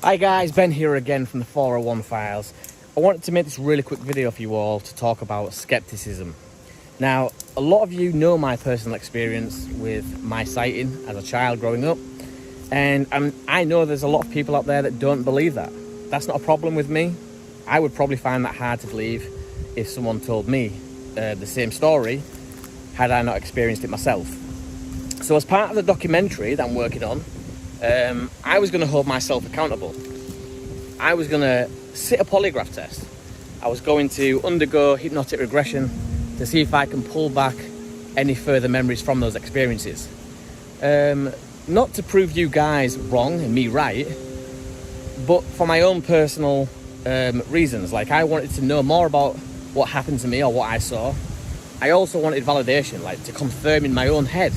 Hi guys, Ben here again from the 401 Files. I wanted to make this really quick video for you all to talk about skepticism. Now, a lot of you know my personal experience with my sighting as a child growing up, and I know there's a lot of people out there that don't believe that. That's not a problem with me. I would probably find that hard to believe if someone told me the same story had I not experienced it myself. So as part of the documentary that I'm working on, I was going to hold myself accountable. I was going to sit a polygraph test. I was going to undergo hypnotic regression to see if I can pull back any further memories from those experiences. Not to prove you guys wrong and me right, but for my own personal reasons. Like, I wanted to know more about what happened to me or what I saw. I also wanted validation, like to confirm in my own head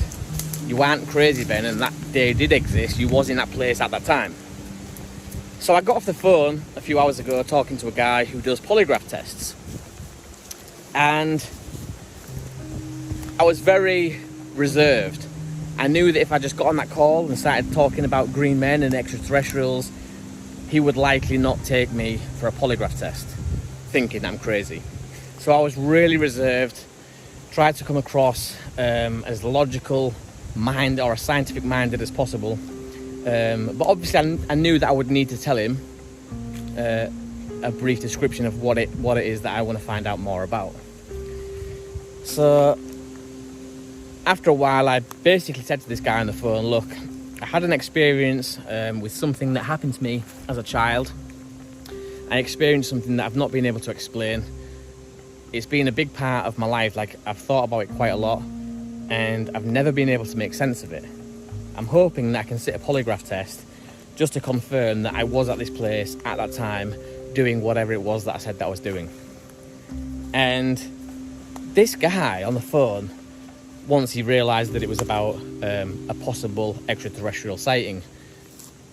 you aren't crazy, Ben, and that day did exist. You was in that place at that time. So I got off the phone a few hours ago talking to a guy who does polygraph tests. And I was very reserved. I knew that if I just got on that call and started talking about green men and extraterrestrials, he would likely not take me for a polygraph test, thinking I'm crazy. So I was really reserved, tried to come across as logical mind or as scientific minded as possible, but obviously I knew that I would need to tell him a brief description of what it is that I want to find out more about. So after a while, I basically said to this guy on the phone, look, I had an experience with something that happened to me as a child. I experienced something that I've not been able to explain. It's been a big part of my life. Like, I've thought about it quite a lot, and I've never been able to make sense of it. I'm hoping that I can sit a polygraph test just to confirm that I was at this place at that time doing whatever it was that I said that I was doing. And this guy on the phone, once he realised that it was about a possible extraterrestrial sighting,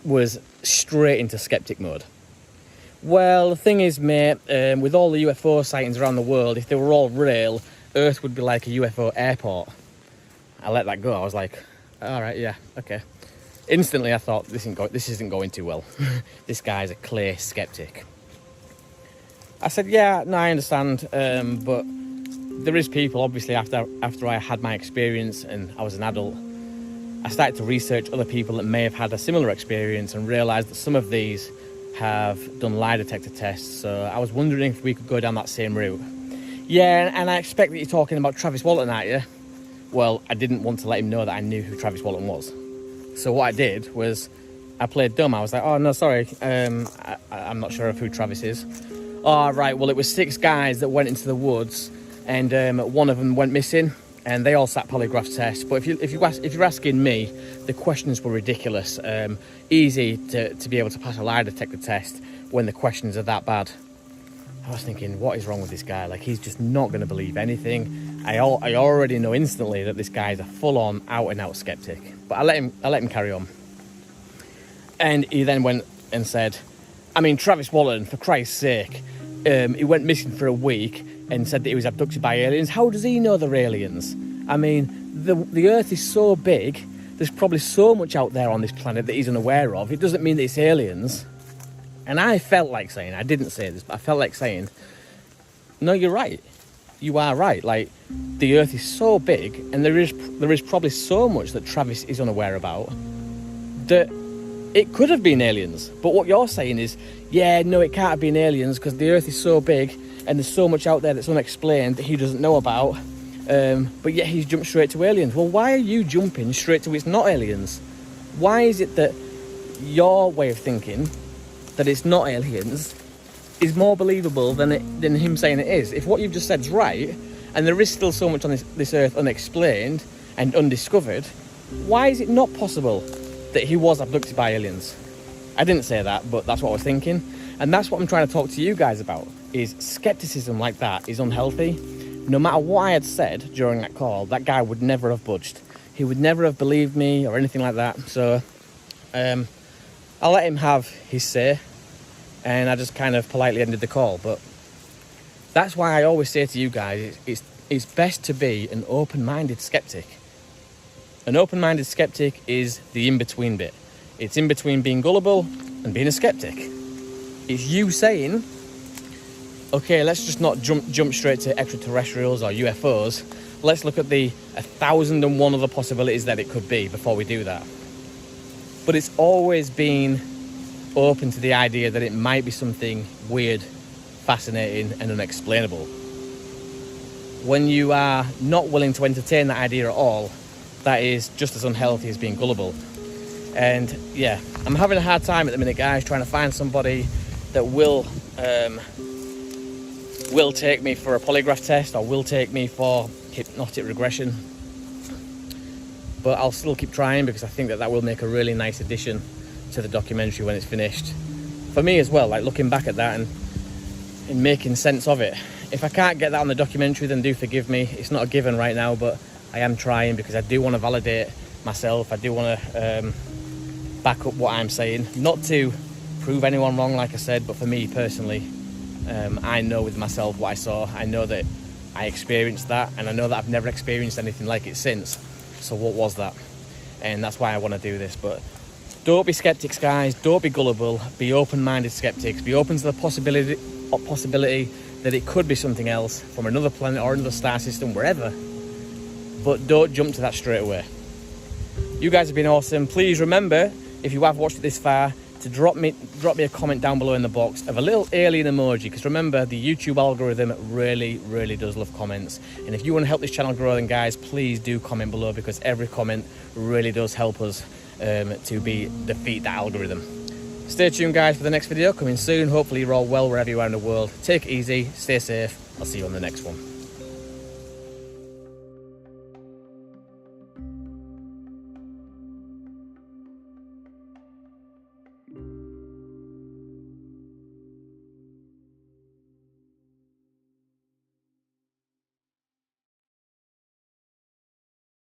was straight into skeptic mode. Well, the thing is, mate, with all the UFO sightings around the world, if they were all real, Earth would be like a UFO airport. I let that go. I was like, all right, yeah, okay. Instantly, I thought, this isn't going too well. This guy's a clear skeptic. I said, yeah, no, I understand, but there is people, obviously, after I had my experience and I was an adult, I started to research other people that may have had a similar experience and realised that some of these have done lie detector tests. So I was wondering if we could go down that same route. Yeah, and I expect that you're talking about Travis Walton, aren't you? Well, I didn't want to let him know that I knew who Travis Walton was. So what I did was I played dumb. I was like, oh, no, sorry, I'm not sure of who Travis is. Oh, right, well, it was 6 guys that went into the woods, and one of them went missing, and they all sat polygraph tests. But if you're asking me, the questions were ridiculous. Easy to be able to pass a lie detector test when the questions are that bad. I was thinking, what is wrong with this guy? Like, he's just not going to believe anything. I already know instantly that this guy is a full-on, out-and-out skeptic. But I let him carry on. And he then went and said, I mean, Travis Walton, for Christ's sake, he went missing for a week and said that he was abducted by aliens. How does he know they're aliens? I mean, the Earth is so big, there's probably so much out there on this planet that he's unaware of. It doesn't mean that it's aliens. And I felt like saying, I didn't say this, but I felt like saying, no, you're right. You are right. Like, the Earth is so big, and there is probably so much that Travis is unaware about that it could have been aliens. But what you're saying is, yeah, no, it can't have been aliens because the Earth is so big and there's so much out there that's unexplained that he doesn't know about. But yet he's jumped straight to aliens. Well, why are you jumping straight to it's not aliens? Why is it that your way of thinking that it's not aliens is more believable than him saying it is? If what you've just said is right, and there is still so much on this Earth unexplained and undiscovered, why is it not possible that he was abducted by aliens? I didn't say that, but that's what I was thinking. And that's what I'm trying to talk to you guys about, is skepticism like that is unhealthy. No matter what I had said during that call, that guy would never have budged. He would never have believed me or anything like that. So I'll let him have his say, and I just kind of politely ended the call. But that's why I always say to you guys, it's best to be an open-minded skeptic. An open-minded skeptic is the in-between bit. It's in between being gullible and being a skeptic. It's you saying, okay, let's just not jump straight to extraterrestrials or UFOs. Let's look at the 1,001 other possibilities that it could be before we do that. But it's always been open to the idea that it might be something weird, fascinating and unexplainable. When you are not willing to entertain that idea at all, that is just as unhealthy as being gullible. And yeah, I'm having a hard time at the minute, guys, trying to find somebody that will take me for a polygraph test or will take me for hypnotic regression. But I'll still keep trying, because I think that will make a really nice addition to the documentary when it's finished. For me as well, like looking back at that and making sense of it. If I can't get that on the documentary, then do forgive me. It's not a given right now, but I am trying, because I do want to validate myself. I do want to back up what I'm saying. Not to prove anyone wrong, like I said, but for me personally, I know with myself what I saw. I know that I experienced that, and I know that I've never experienced anything like it since. So what was that? And that's why I want to do this. But don't be skeptics, guys. Don't be gullible. Be open-minded skeptics. Be open to the possibility that it could be something else from another planet or another star system, wherever. But don't jump to that straight away. You guys have been awesome. Please remember, if you have watched it this far, to drop me a comment down below in the box of a little alien emoji, because remember, the YouTube algorithm really does love comments. And if you want to help this channel grow, then guys, please do comment below, because every comment really does help us to defeat that algorithm. Stay tuned, guys, for the next video coming soon. Hopefully you're all well wherever you are in the world. Take it easy, stay safe. I'll see you on the next one.